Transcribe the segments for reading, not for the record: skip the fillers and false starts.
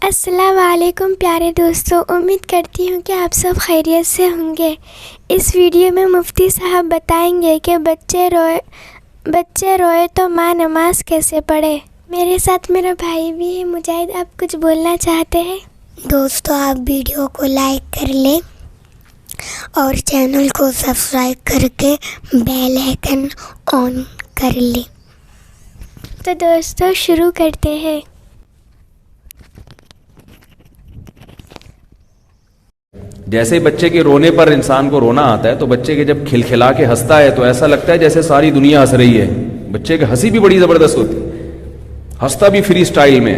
السلام علیکم پیارے دوستوں، امید کرتی ہوں کہ آپ سب خیریت سے ہوں گے۔ اس ویڈیو میں مفتی صاحب بتائیں گے کہ بچے روئے تو ماں نماز کیسے پڑھے۔ میرے ساتھ میرا بھائی بھی ہے مجاہد، آپ کچھ بولنا چاہتے ہیں؟ دوستو، آپ ویڈیو کو لائک کر لیں اور چینل کو سبسکرائب کر کے بیل آئیکن آن کر لیں۔ تو دوستو شروع کرتے ہیں۔ جیسے بچے کے رونے پر انسان کو رونا آتا ہے، تو بچے کے جب کھلکھلا کے ہنستا ہے تو ایسا لگتا ہے جیسے ساری دنیا ہنس رہی ہے۔ بچے کی ہنسی بھی بڑی زبردست ہوتی ہے، ہنستا بھی فری سٹائل میں۔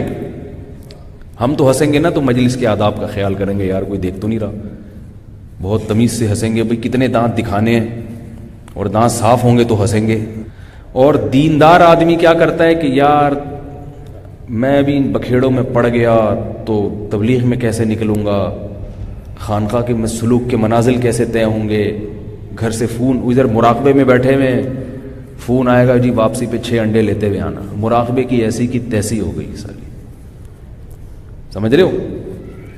ہم تو ہنسیں گے نا تو مجلس کے آداب کا خیال کریں گے، یار کوئی دیکھ تو نہیں رہا، بہت تمیز سے ہنسیں گے، بھئی کتنے دانت دکھانے ہیں، اور دانت صاف ہوں گے تو ہنسیں گے۔ اور دیندار آدمی کیا کرتا ہے کہ یار میں بھی ان بکھیڑوں میں پڑ گیا تو تبلیغ میں کیسے نکلوں گا، خانقاہ کے سلوک کے منازل کیسے طے ہوں گے، گھر سے فون، ادھر مراقبے میں بیٹھے ہوئے فون آئے گا جی واپسی پہ 6 انڈے لیتے ہوئے آنا، مراقبے کی ایسی کی تیسی ہو گئی ساری۔ سمجھ رہے ہو؟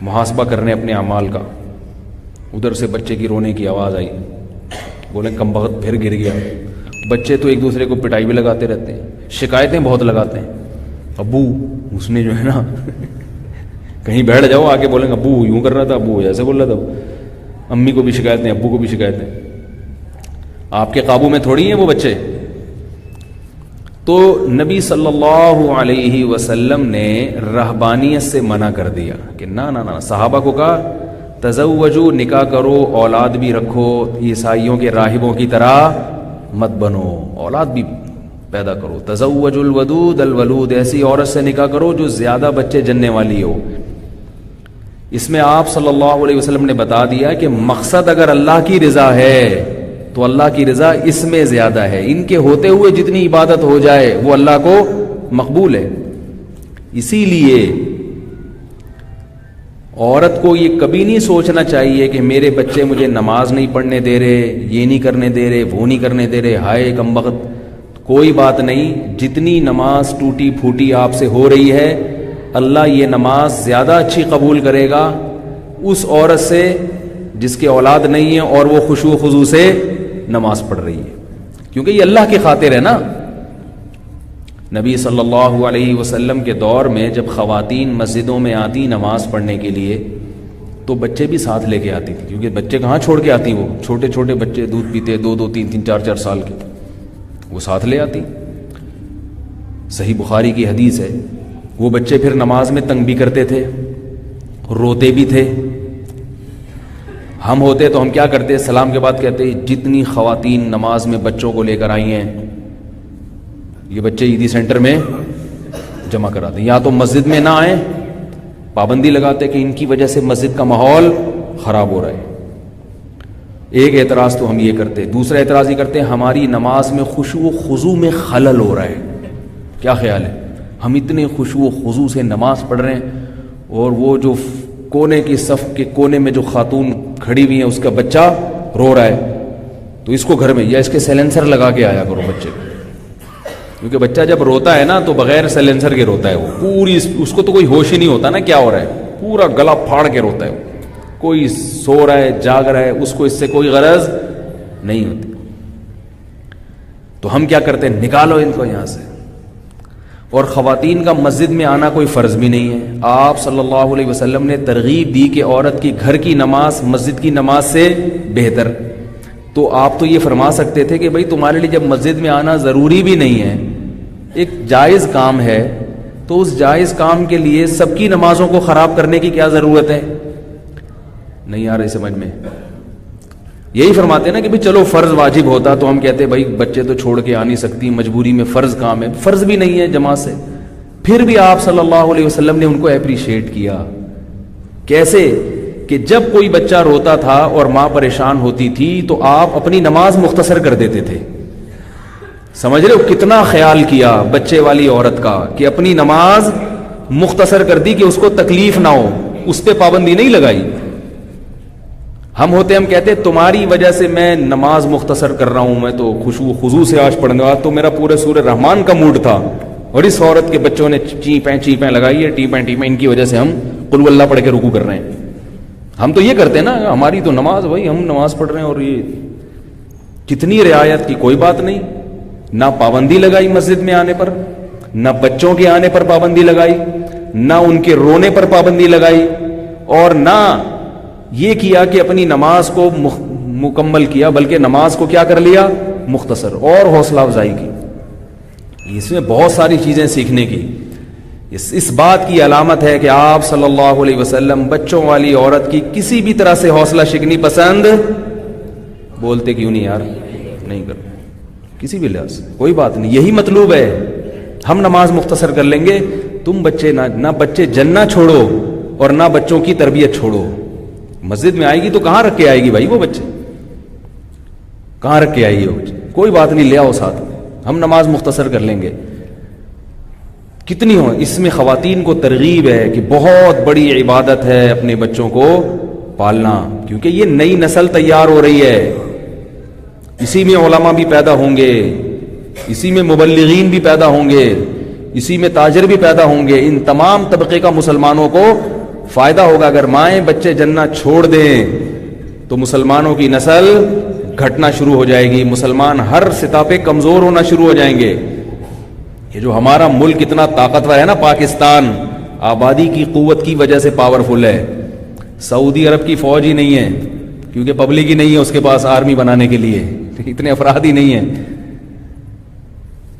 محاسبہ کرنے اپنے اعمال کا۔ ادھر سے بچے کی رونے کی آواز آئی، بولے کم بخت پھر گر گیا۔ بچے تو ایک دوسرے کو پٹائی بھی لگاتے رہتے ہیں، شکایتیں بہت لگاتے ہیں۔ ابو اس نے جو ہے نا کہیں بیٹھ جاؤ آگے بولیں گے ابو یوں کر رہا تھا، ابو ایسے بول رہا تھا۔ امی کو بھی شکایتیں، ابو کو بھی شکایتیں۔ آپ کے قابو میں تھوڑی ہیں وہ بچے۔ تو نبی صلی اللہ علیہ وسلم نے رہبانیت سے منع کر دیا کہ نہ صحابہ کو کہا تزوجو، نکاح کرو، اولاد بھی رکھو، عیسائیوں کے راہبوں کی طرح مت بنو، اولاد بھی پیدا کرو۔ تزوج الودود الولود، ایسی عورت سے نکاح کرو جو زیادہ بچے جننے والی ہو۔ اس میں آپ صلی اللہ علیہ وسلم نے بتا دیا کہ مقصد اگر اللہ کی رضا ہے تو اللہ کی رضا اس میں زیادہ ہے، ان کے ہوتے ہوئے جتنی عبادت ہو جائے وہ اللہ کو مقبول ہے۔ اسی لیے عورت کو یہ کبھی نہیں سوچنا چاہیے کہ میرے بچے مجھے نماز نہیں پڑھنے دے رہے، یہ نہیں کرنے دے رہے، وہ نہیں کرنے دے رہے، ہائے کم بخت۔ کوئی بات نہیں، جتنی نماز ٹوٹی پھوٹی آپ سے ہو رہی ہے، اللہ یہ نماز زیادہ اچھی قبول کرے گا اس عورت سے جس کے اولاد نہیں ہے اور وہ خشوع و خضوع سے نماز پڑھ رہی ہے، کیونکہ یہ اللہ کی خاطر ہے نا۔ نبی صلی اللہ علیہ وسلم کے دور میں جب خواتین مسجدوں میں آتی نماز پڑھنے کے لیے تو بچے بھی ساتھ لے کے آتی تھی، کیونکہ بچے کہاں چھوڑ کے آتی، وہ چھوٹے چھوٹے بچے دودھ پیتے 2 3 4 سال کے، وہ ساتھ لے آتی۔ صحیح بخاری کی حدیث ہے، وہ بچے پھر نماز میں تنگ بھی کرتے تھے، روتے بھی تھے۔ ہم ہوتے تو ہم کیا کرتے؟ سلام کے بعد کہتے جتنی خواتین نماز میں بچوں کو لے کر آئی ہیں یہ بچے عیدی سینٹر میں جمع کرا دیں، یا تو مسجد میں نہ آئیں، پابندی لگاتے کہ ان کی وجہ سے مسجد کا ماحول خراب ہو رہا ہے۔ ایک اعتراض تو ہم یہ کرتے، دوسرا اعتراض یہ کرتے ہماری نماز میں خشوع و خضوع میں خلل ہو رہا ہے۔ کیا خیال ہے؟ ہم اتنے خشوع و خضوع سے نماز پڑھ رہے ہیں اور وہ جو کونے کی صف کے کونے میں جو خاتون کھڑی ہوئی ہیں اس کا بچہ رو رہا ہے، تو اس کو گھر میں یا اس کے سیلنسر لگا کے آیا کرو بچے کو، کیونکہ بچہ جب روتا ہے نا تو بغیر سیلنسر کے روتا ہے، وہ پوری اس کو تو کوئی ہوش ہی نہیں ہوتا نا کیا ہو رہا ہے، پورا گلا پھاڑ کے روتا ہے وہ، کوئی سو رہا ہے جاگ رہا ہے، اس کو اس سے کوئی غرض نہیں ہوتی۔ تو ہم کیا کرتے ہیں؟ نکالو ان کو یہاں سے۔ اور خواتین کا مسجد میں آنا کوئی فرض بھی نہیں ہے، آپ صلی اللہ علیہ وسلم نے ترغیب دی کہ عورت کی گھر کی نماز مسجد کی نماز سے بہتر۔ تو آپ تو یہ فرما سکتے تھے کہ بھئی تمہارے لیے جب مسجد میں آنا ضروری بھی نہیں ہے، ایک جائز کام ہے، تو اس جائز کام کے لیے سب کی نمازوں کو خراب کرنے کی کیا ضرورت ہے؟ نہیں آ رہی سمجھ میں؟ یہی فرماتے ہیں نا کہ بھئی چلو فرض واجب ہوتا تو ہم کہتے بھائی بچے تو چھوڑ کے آ نہیں سکتی، مجبوری میں فرض کام ہے، فرض بھی نہیں ہے جماعت سے، پھر بھی آپ صلی اللہ علیہ وسلم نے ان کو اپریشیٹ کیا۔ کیسے؟ کہ جب کوئی بچہ روتا تھا اور ماں پریشان ہوتی تھی تو آپ اپنی نماز مختصر کر دیتے تھے۔ سمجھ رہے ہو کتنا خیال کیا بچے والی عورت کا، کہ اپنی نماز مختصر کر دی کہ اس کو تکلیف نہ ہو، اس پہ پابندی نہیں لگائی۔ ہم ہوتے ہم کہتے تمہاری وجہ سے میں نماز مختصر کر رہا ہوں، میں تو خشوع و خضوع سے آج پڑھنے والا، تو میرا پورے سورہ رحمان کا موڈ تھا، اور اس عورت کے بچوں نے چیپیں لگائی ہے, ٹیپیں, ان کی وجہ سے ہم قل اللہ پڑھ کے رکوع کر رہے ہیں. ہم تو یہ کرتے ہیں نا, ہماری تو نماز, بھائی ہم نماز پڑھ رہے ہیں, اور یہ کتنی رعایت کی, کوئی بات نہیں. نہ پابندی لگائی مسجد میں آنے پر, نہ بچوں کے آنے پر پابندی لگائی, نہ ان کے رونے پر پابندی لگائی, اور نہ یہ کیا کہ اپنی نماز کو مکمل کیا, بلکہ نماز کو کیا کر لیا, مختصر, اور حوصلہ افزائی کی. اس میں بہت ساری چیزیں سیکھنے کی. اس بات کی علامت ہے کہ آپ صلی اللہ علیہ وسلم بچوں والی عورت کی کسی بھی طرح سے حوصلہ شکنی پسند, بولتے کیوں نہیں یار, نہیں کرتے کسی بھی لحاظ سے, کوئی بات نہیں, یہی مطلوب ہے. ہم نماز مختصر کر لیں گے, تم بچے نہ بچے جننا چھوڑو اور نہ بچوں کی تربیت چھوڑو. مسجد میں آئے گی تو کہاں رکھ کے آئے گی بھائی, وہ بچے کہاں رکھ کے آئے گی وہ بچے, کوئی بات نہیں, لے آؤ ساتھ, ہم نماز مختصر کر لیں گے. کتنی ہو, اس میں خواتین کو ترغیب ہے کہ بہت بڑی عبادت ہے اپنے بچوں کو پالنا, کیونکہ یہ نئی نسل تیار ہو رہی ہے. اسی میں علماء بھی پیدا ہوں گے, اسی میں مبلغین بھی پیدا ہوں گے, اسی میں تاجر بھی پیدا ہوں گے. ان تمام طبقے کا مسلمانوں کو فائدہ ہوگا. اگر مائیں بچے جننا چھوڑ دیں تو مسلمانوں کی نسل گھٹنا شروع ہو جائے گی, مسلمان ہر سطح پہ کمزور ہونا شروع ہو جائیں گے. یہ جو ہمارا ملک اتنا طاقتور ہے نا, پاکستان آبادی کی قوت کی وجہ سے پاورفل ہے. سعودی عرب کی فوج ہی نہیں ہے, کیونکہ پبلک ہی نہیں ہے اس کے پاس آرمی بنانے کے لیے, اتنے افراد ہی نہیں ہیں.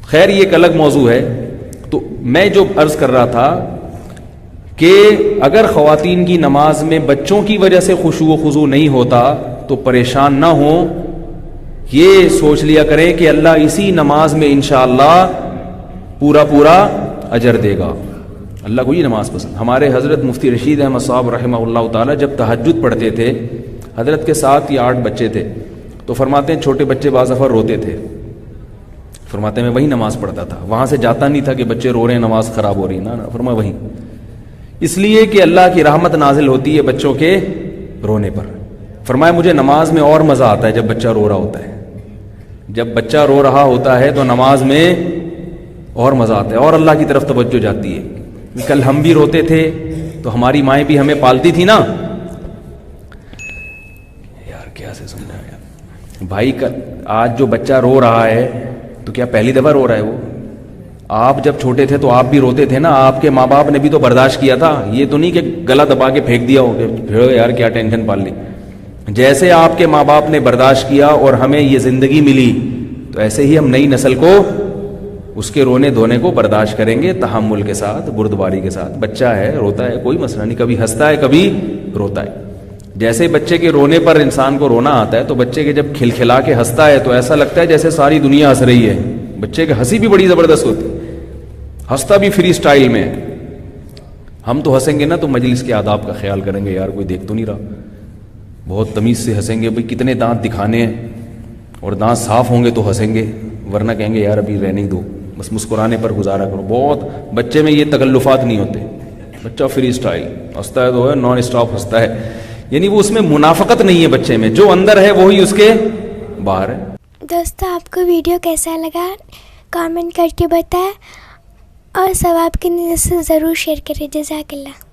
خیر یہ ایک الگ موضوع ہے. تو میں جو عرض کر رہا تھا کہ اگر خواتین کی نماز میں بچوں کی وجہ سے خشوع و خضوع نہیں ہوتا تو پریشان نہ ہوں, یہ سوچ لیا کریں کہ اللہ اسی نماز میں انشاءاللہ پورا اجر دے گا. اللہ کو یہ نماز پسند. ہمارے حضرت مفتی رشید احمد صاحب رحمہ اللہ تعالی جب تہجد پڑھتے تھے, حضرت کے 7 یا 8 بچے تھے, تو فرماتے ہیں چھوٹے بچے بعض دفعہ روتے تھے, فرماتے ہیں میں وہیں نماز پڑھتا تھا, وہاں سے جاتا نہیں تھا کہ بچے رو رہے ہیں نماز خراب ہو رہی نا, فرمایا وہیں, اس لیے کہ اللہ کی رحمت نازل ہوتی ہے بچوں کے رونے پر. فرمایا مجھے نماز میں اور مزہ آتا ہے جب بچہ رو رہا ہوتا ہے, جب بچہ رو رہا ہوتا ہے تو نماز میں اور مزہ آتا ہے, اور اللہ کی طرف توجہ جاتی ہے. کل ہم بھی روتے تھے تو ہماری مائیں بھی ہمیں پالتی تھی نا یار, کیا سے سمجھا بھائی. آج جو بچہ رو رہا ہے تو کیا پہلی دفعہ رو رہا ہے وہ؟ آپ جب چھوٹے تھے تو آپ بھی روتے تھے نا, آپ کے ماں باپ نے بھی تو برداشت کیا تھا. یہ تو نہیں کہ گلا دبا کے پھینک دیا ہو کہ بھیڑو یار کیا ٹینشن پال لی. جیسے آپ کے ماں باپ نے برداشت کیا اور ہمیں یہ زندگی ملی, تو ایسے ہی ہم نئی نسل کو اس کے رونے دھونے کو برداشت کریں گے, تحمل کے ساتھ, بردباری کے ساتھ. بچہ ہے روتا ہے, کوئی مسئلہ نہیں, کبھی ہنستا ہے کبھی روتا ہے. جیسے بچے کے رونے پر انسان کو رونا آتا ہے, تو بچے کے جب کھلکھلا کے ہنستا ہے تو ایسا لگتا ہے جیسے ساری دنیا ہنس رہی ہے. بچے کی ہنسی بھی بڑی زبردست ہوتی ہے, ہنستا بھی فری سٹائل میں. ہم تو ہنسیں گے نا تو مجلس کے آداب کا خیال کریں گے, یار کوئی دیکھ تو نہیں رہا, بہت تمیز سے ہنسیں گے. بھئی کتنے دانت دکھانے ہیں, اور دانت صاف ہوں گے تو ہنسیں گے, ورنہ کہیں گے یار ابھی رہنے دو, بس مسکرانے پر گزارا کرو. بہت بچے میں یہ تکلفات نہیں ہوتے, بچہ فری سٹائل ہنستا ہے تو ہے, نان اسٹاپ ہنستا ہے. یعنی وہ اس میں منافقت نہیں ہے بچے میں, جو اندر ہے وہی اس کے باہر ہے. دوستو آپ کو ویڈیو کیسا لگا کامنٹ کر کے بتائیں, اور ثواب کی نیت سے ضرور شیئر کریں. جزاک اللہ.